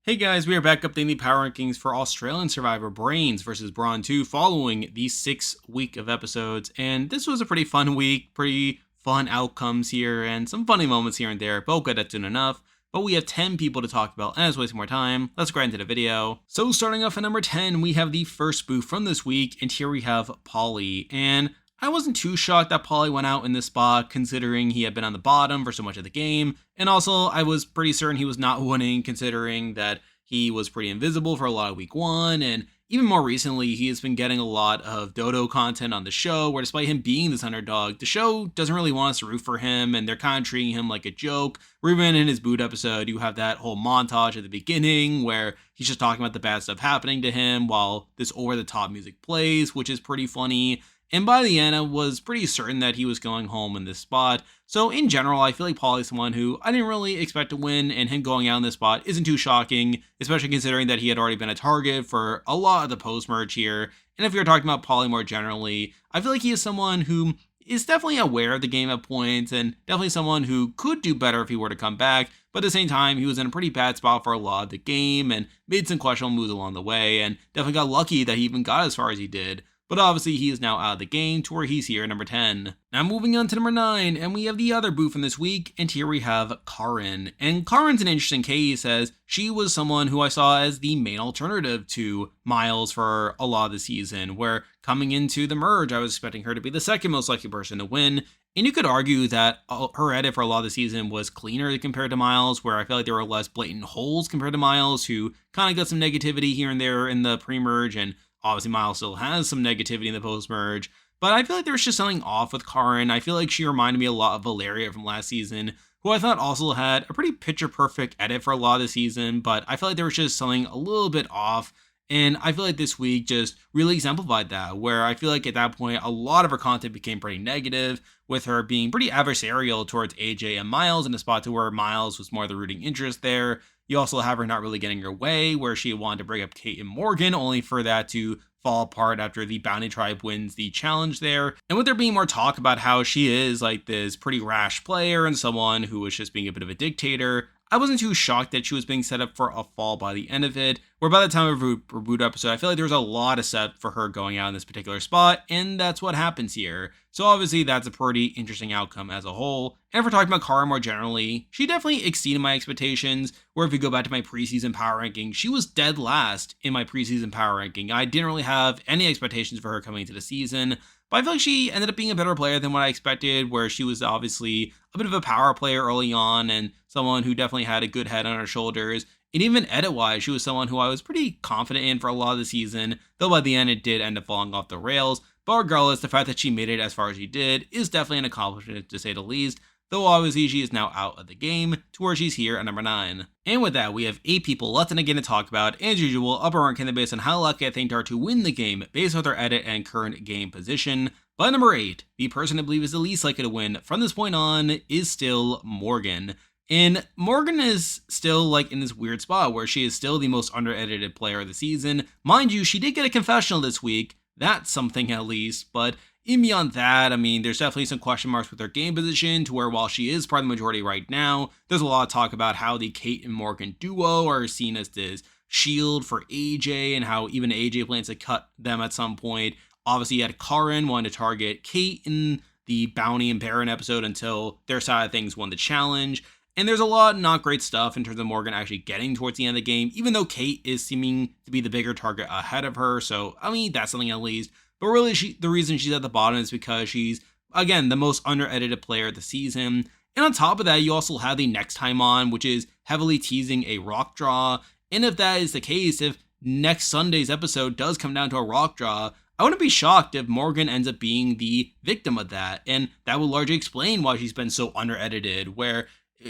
Hey guys, we are back updating the power rankings for Australian Survivor Brains versus Brawn 2 following the 6 week of episodes. And this was a pretty fun week, pretty fun outcomes here, and some funny moments here and there, but we'll get that soon enough. But we have 10 people to talk about, and as wasting more time, let's get into the video. So starting off at number 10, we have the first booth from this week, and here we have Paulie. And I wasn't too shocked that Paulie went out in this spot, considering he had been on the bottom for so much of the game. And also, I was pretty certain he was not winning, considering that he was pretty invisible for a lot of week one. And even more recently, he has been getting a lot of Dodo content on the show, where despite him being this underdog, the show doesn't really want us to root for him, and they're kind of treating him like a joke. Even in his boot episode, you have that whole montage at the beginning where he's just talking about the bad stuff happening to him while this over-the-top music plays, which is pretty funny. And by the end, I was pretty certain that he was going home in this spot. So in general, I feel like Paulie's someone who I didn't really expect to win, and him going out in this spot isn't too shocking, especially considering that he had already been a target for a lot of the post-merge here. And if you're talking about Paulie more generally, I feel like he is someone who is definitely aware of the game at points, and definitely someone who could do better if he were to come back. But at the same time, he was in a pretty bad spot for a lot of the game, and made some questionable moves along the way, and definitely got lucky that he even got as far as he did. But obviously he is now out of the game to where he's here at number 10. Now moving on to number 9, and we have the other booth from this week, and here we have Karin. And Karin's an interesting case, as she was someone who I saw as the main alternative to Miles for a lot of the season, where coming into the merge, I was expecting her to be the second most likely person to win. And you could argue that her edit for a lot of the season was cleaner compared to Miles, where I feel like there were less blatant holes compared to Miles, who kind of got some negativity here and there in the pre-merge, and obviously, Miles still has some negativity in the post-merge, but I feel like there's just something off with Karin. I feel like she reminded me a lot of Valeria from last season, who I thought also had a pretty picture-perfect edit for a lot of the season, but I feel like there was just something a little bit off, and I feel like this week just really exemplified that, where I feel like at that point, a lot of her content became pretty negative, with her being pretty adversarial towards AJ and Miles in a spot to where Miles was more the rooting interest there. You also have her not really getting her way, where she wanted to bring up Kate and Morgan, only for that to fall apart after the Bounty Tribe wins the challenge there. And with there being more talk about how she is like this pretty rash player and someone who was just being a bit of a dictator, I wasn't too shocked that she was being set up for a fall by the end of it, where by the time of her boot episode, I feel like there was a lot of set for her going out in this particular spot, and that's what happens here. So obviously that's a pretty interesting outcome as a whole. And if we're talking about Kara more generally, she definitely exceeded my expectations, where if we go back to my preseason power ranking, she was dead last in my preseason power ranking. I didn't really have any expectations for her coming into the season, but I feel like she ended up being a better player than what I expected, where she was obviously a bit of a power player early on and someone who definitely had a good head on her shoulders. And even edit-wise, she was someone who I was pretty confident in for a lot of the season, though by the end it did end up falling off the rails. But regardless, the fact that she made it as far as she did is definitely an accomplishment to say the least, though obviously she is now out of the game to where she's here at number 9. And with that, we have 8 people left in the game to talk about. As usual, upper ranking them based on how lucky I think they are to win the game based on their edit and current game position. But number 8, the person I believe is the least likely to win from this point on is still Morgan. And Morgan is still like in this weird spot where she is still the most under-edited player of the season. Mind you, she did get a confessional this week. That's something at least, but even beyond that, I mean, there's definitely some question marks with her game position, to where while she is part of the majority right now, there's a lot of talk about how the Kate and Morgan duo are seen as this shield for AJ, and how even AJ plans to cut them at some point. Obviously, you had Karin wanting to target Kate in the Bounty and Baron episode until their side of things won the challenge. And there's a lot of not great stuff in terms of Morgan actually getting towards the end of the game, even though Kate is seeming to be the bigger target ahead of her. So, I mean, that's something at least. But really, the reason she's at the bottom is because she's, again, the most under-edited player of the season. And on top of that, you also have the next time on, which is heavily teasing a rock draw. And if that is the case, if next Sunday's episode does come down to a rock draw, I wouldn't be shocked if Morgan ends up being the victim of that. And that would largely explain why she's been so under-edited, where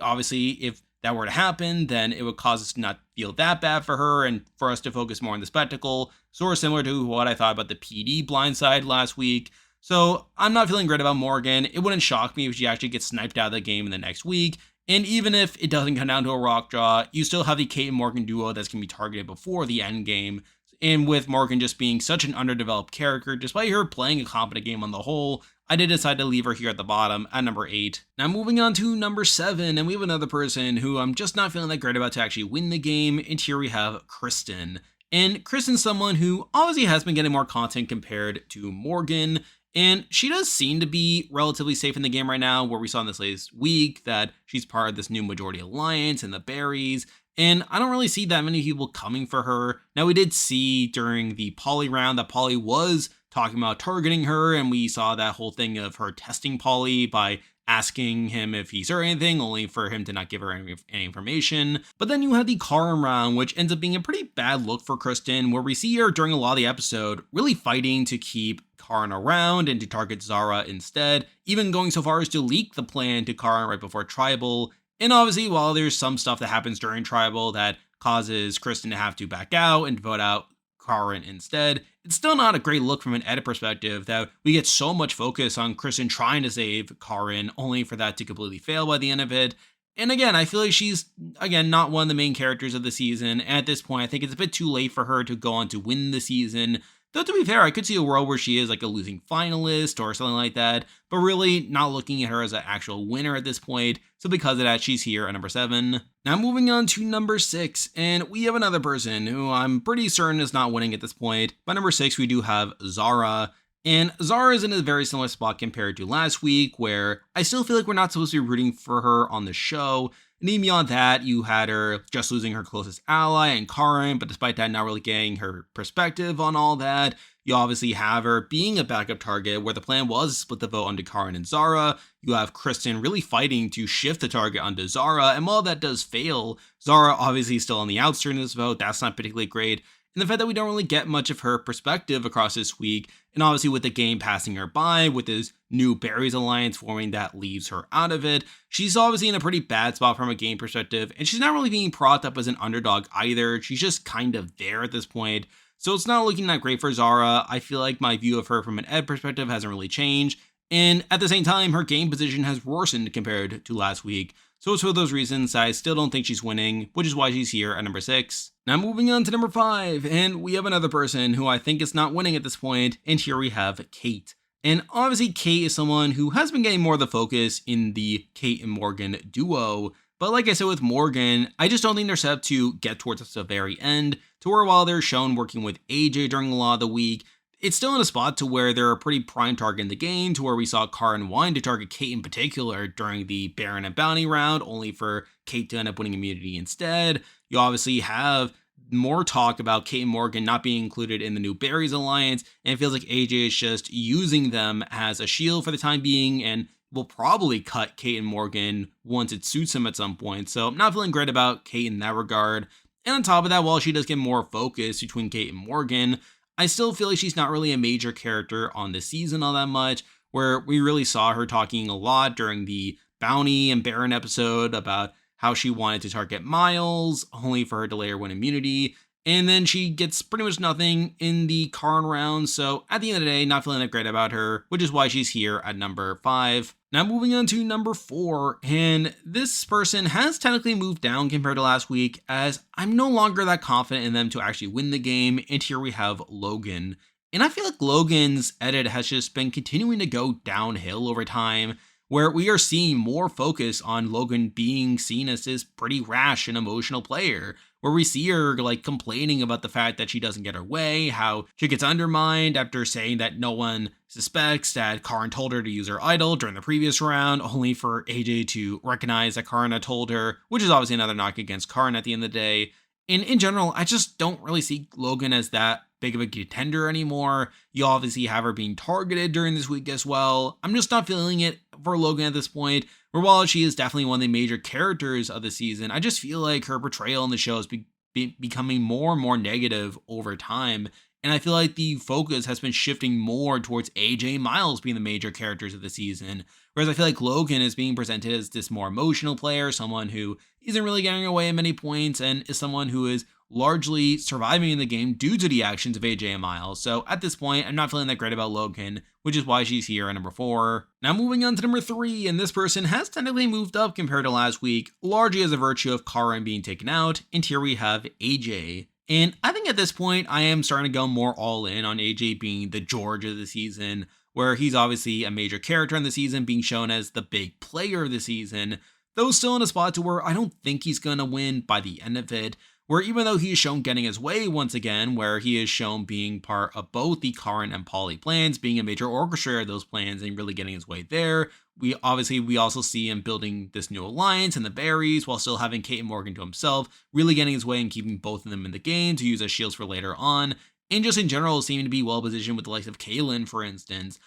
obviously, if that were to happen, then it would cause us to not feel that bad for her and for us to focus more on the spectacle. Sort of similar to what I thought about the PD blindside last week. So I'm not feeling great about Morgan. It wouldn't shock me if she actually gets sniped out of the game in the next week. And even if it doesn't come down to a rock draw, you still have the Kate and Morgan duo that's going to be targeted before the end game. And with Morgan just being such an underdeveloped character, despite her playing a competent game on the whole, I did decide to leave her here at the bottom at number 8. Now moving on to number 7, and we have another person who I'm just not feeling that great about to actually win the game, and here we have Kristen. And Kristen's someone who obviously has been getting more content compared to Morgan, and she does seem to be relatively safe in the game right now, where we saw in this latest week that she's part of this new majority alliance and the berries. And I don't really see that many people coming for her. Now, we did see during the Paulie round that Paulie was talking about targeting her, and we saw that whole thing of her testing Paulie by asking him if he's heard anything, only for him to not give her any information. But then you had the Karin round, which ends up being a pretty bad look for Kristen, where we see her during a lot of the episode really fighting to keep Karin around and to target Zara instead, even going so far as to leak the plan to Karin right before Tribal. And obviously, while there's some stuff that happens during Tribal that causes Kristen to have to back out and vote out Karin instead, it's still not a great look from an edit perspective that we get so much focus on Kristen trying to save Karin, only for that to completely fail by the end of it. And again, I feel like she's, again, not one of the main characters of the season. And at this point, I think it's a bit too late for her to go on to win the season. Though, to be fair, I could see a world where she is like a losing finalist or something like that, but really not looking at her as an actual winner at this point. So because of that, she's here at number 7. Now moving on to number 6, and we have another person who I'm pretty certain is not winning at this point. By number 6, we do have Zara. And Zara is in a very similar spot compared to last week, where I still feel like we're not supposed to be rooting for her on the show. And even beyond that, you had her just losing her closest ally and Karin, but despite that, not really getting her perspective on all that. You obviously have her being a backup target, where the plan was to split the vote onto Karin and Zara. You have Kristen really fighting to shift the target onto Zara, and while that does fail, Zara obviously still on the outskirts in this vote. That's not particularly great. And the fact that we don't really get much of her perspective across this week, and obviously with the game passing her by, with this new Berries alliance forming that leaves her out of it, she's obviously in a pretty bad spot from a game perspective, and she's not really being propped up as an underdog either. She's just kind of there at this point. So it's not looking that great for Zara. I feel like my view of her from an ed perspective hasn't really changed. And at the same time, her game position has worsened compared to last week. So it's for those reasons I still don't think she's winning, which is why she's here at number 6. Now moving on to number 5, and we have another person who I think is not winning at this point, and here we have Kate. And obviously Kate is someone who has been getting more of the focus in the Kate and Morgan duo. But like I said with Morgan, I just don't think they're set up to get towards the very end, to where while they're shown working with AJ during a lot of the week, it's still in a spot to where they're a pretty prime target in the game, to where we saw Karin wanting to target Kate in particular during the Baron and Bounty round, only for Kate to end up winning immunity instead. You obviously have more talk about Kate and Morgan not being included in the new Berries alliance, and it feels like AJ is just using them as a shield for the time being, and will probably cut Kate and Morgan once it suits him at some point. So I'm not feeling great about Kate in that regard. And on top of that, while she does get more focus between Kate and Morgan, I still feel like she's not really a major character on the season all that much, where we really saw her talking a lot during the Bounty and Baron episode about how she wanted to target Miles, only for her to later win immunity. And then she gets pretty much nothing in the Karin round, so at the end of the day, not feeling that great about her, which is why she's here at number 5. Now moving on to number 4, and this person has technically moved down compared to last week, as I'm no longer that confident in them to actually win the game, and here we have Logan. And I feel like Logan's edit has just been continuing to go downhill over time, where we are seeing more focus on Logan being seen as this pretty rash and emotional player, where we see her like complaining about the fact that she doesn't get her way, how she gets undermined after saying that no one suspects that Karin told her to use her idol during the previous round, only for AJ to recognize that Karin had told her, which is obviously another knock against Karin at the end of the day. And in general, I just don't really see Logan as that big of a contender anymore. You obviously have her being targeted during this week as well. I'm just not feeling it for Logan at this point, where while she is definitely one of the major characters of the season, I just feel like her portrayal in the show is becoming more and more negative over time. And I feel like the focus has been shifting more towards AJ and Miles being the major characters of the season. Whereas I feel like Logan is being presented as this more emotional player, someone who isn't really getting away at many points, and is someone who is largely surviving in the game due to the actions of AJ and Miles. So at this point, I'm not feeling that great about Logan, which is why she's here at number 4. Now moving on to number 3, and this person has technically moved up compared to last week, largely as a virtue of Karin being taken out, and here we have AJ. And I think at this point, I am starting to go more all in on AJ being the George of the season, where he's obviously a major character in the season, being shown as the big player of the season, though still in a spot to where I don't think he's going to win by the end of it, where even though he is shown getting his way once again, where he is shown being part of both the Karin and Paulie plans, being a major orchestrator of those plans and really getting his way there. We also see him building this new alliance and the berries while still having Kate and Morgan to himself, really getting his way and keeping both of them in the game to use as shields for later on. And just in general, seeming to be well positioned with the likes of Kalin, for instance.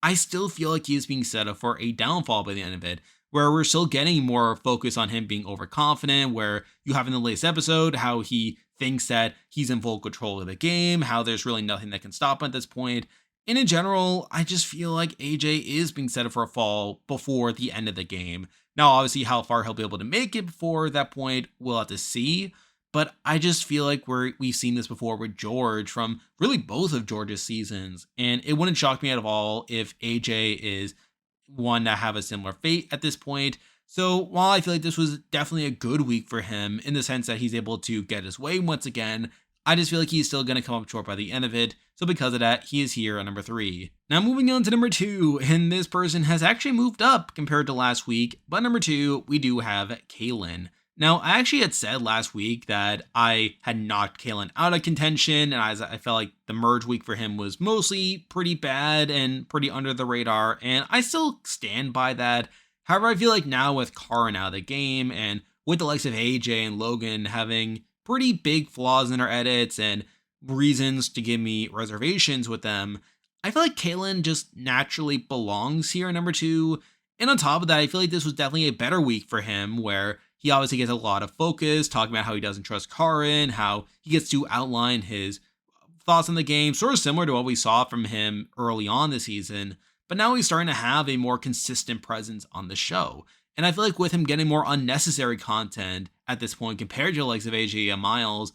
I still feel like he is being set up for a downfall by the end of it, where we're still getting more focus on him being overconfident, where you have in the latest episode how he thinks that he's in full control of the game, how there's really nothing that can stop him at this point. And in general, I just feel like AJ is being set up for a fall before the end of the game. Now, obviously, how far he'll be able to make it before that point, we'll have to see. But I just feel like we've seen this before with George from really both of George's seasons. And it wouldn't shock me at all if AJ is one to have a similar fate at this point. So while I feel like this was definitely a good week for him in the sense that he's able to get his way once again, I just feel like he's still going to come up short by the end of it. So because of that, he is here at number 3. Now moving on to number 2, and this person has actually moved up compared to last week. But number 2, we do have Kalin. Now, I actually had said last week that I had knocked Kalin out of contention, and I felt like the merge week for him was mostly pretty bad and pretty under the radar, and I still stand by that. However, I feel like now with Karin out of the game, and with the likes of AJ and Logan having pretty big flaws in their edits and reasons to give me reservations with them, I feel like Kalin just naturally belongs here at number 2. And on top of that, I feel like this was definitely a better week for him, where he obviously gets a lot of focus, talking about how he doesn't trust Karin, how he gets to outline his thoughts on the game, sort of similar to what we saw from him early on this season. But now he's starting to have a more consistent presence on the show. And I feel like with him getting more unnecessary content at this point compared to the likes of AJ and Miles,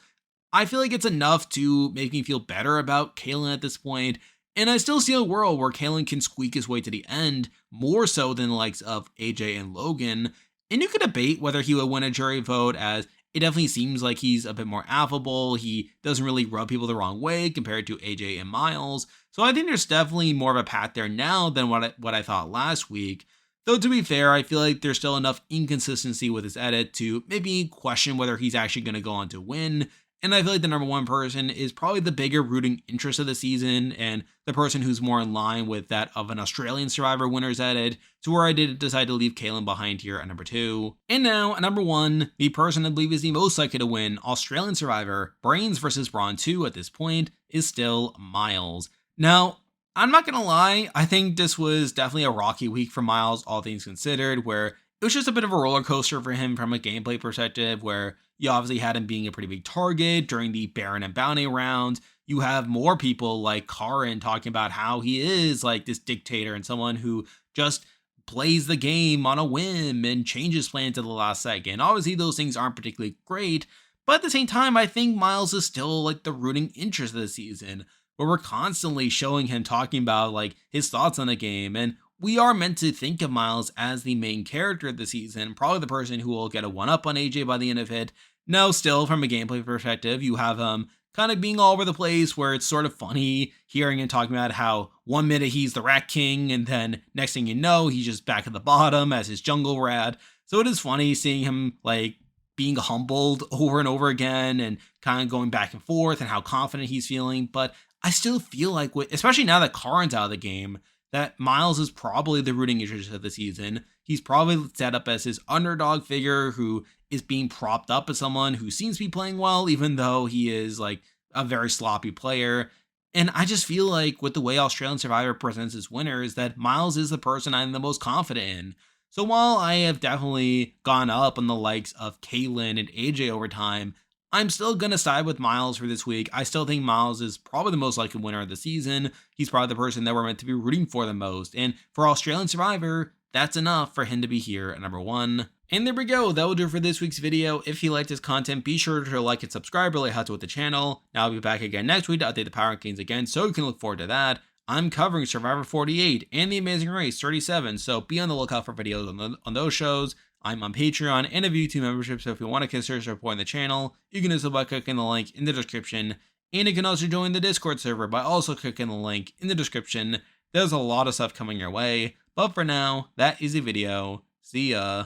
I feel like it's enough to make me feel better about Kalin at this point. And I still see a world where Kalin can squeak his way to the end, more so than the likes of AJ and Logan. And you could debate whether he would win a jury vote, as it definitely seems like he's a bit more affable. He doesn't really rub people the wrong way compared to AJ and Miles. So I think there's definitely more of a path there now than what I thought last week. Though to be fair, I feel like there's still enough inconsistency with his edit to maybe question whether he's actually going to go on to win. And I feel like the number 1 person is probably the bigger rooting interest of the season, and the person who's more in line with that of an Australian Survivor winner's edit, to where I did decide to leave Kalin behind here at number 2. And now, at number 1, the person I believe is the most likely to win Australian Survivor, Brains versus Brawn 2 at this point, is still Miles. Now, I'm not going to lie, I think this was definitely a rocky week for Miles, all things considered, where it was just a bit of a roller coaster for him from a gameplay perspective, where you obviously had him being a pretty big target during the Baron and Bounty rounds. You have more people like Karin talking about how he is like this dictator and someone who just plays the game on a whim and changes plans at the last second. Obviously, those things aren't particularly great, but at the same time, I think Miles is still like the rooting interest of the season, where we're constantly showing him talking about like his thoughts on the game, and we are meant to think of Miles as the main character of the season, probably the person who will get a 1-up on AJ by the end of it. Now, still, from a gameplay perspective, you have him kind of being all over the place, where it's sort of funny hearing him talking about how 1 minute he's the Rat King, and then next thing you know, he's just back at the bottom as his jungle rat. So it is funny seeing him like being humbled over and over again and kind of going back and forth and how confident he's feeling. But I still feel like, especially now that Karin's out of the game, that Miles is probably the rooting interest of the season. He's probably set up as his underdog figure who is being propped up as someone who seems to be playing well, even though he is like a very sloppy player. And I just feel like with the way Australian Survivor presents its winners, that Miles is the person I'm the most confident in. So while I have definitely gone up on the likes of Kalin and AJ over time, I'm still going to side with Miles for this week. I still think Miles is probably the most likely winner of the season. He's probably the person that we're meant to be rooting for the most. And for Australian Survivor, that's enough for him to be here at number 1. And there we go. That will do it for this week's video. If you liked this content, be sure to like and subscribe. Really helps with the channel. Now I'll be back again next week to update the power rankings again, so you can look forward to that. I'm covering Survivor 48 and The Amazing Race 37, so be on the lookout for videos on those shows. I'm on Patreon and have YouTube membership, so if you want to consider supporting the channel, you can do so by clicking the link in the description. And you can also join the Discord server by also clicking the link in the description. There's a lot of stuff coming your way, but for now, that is the video. See ya.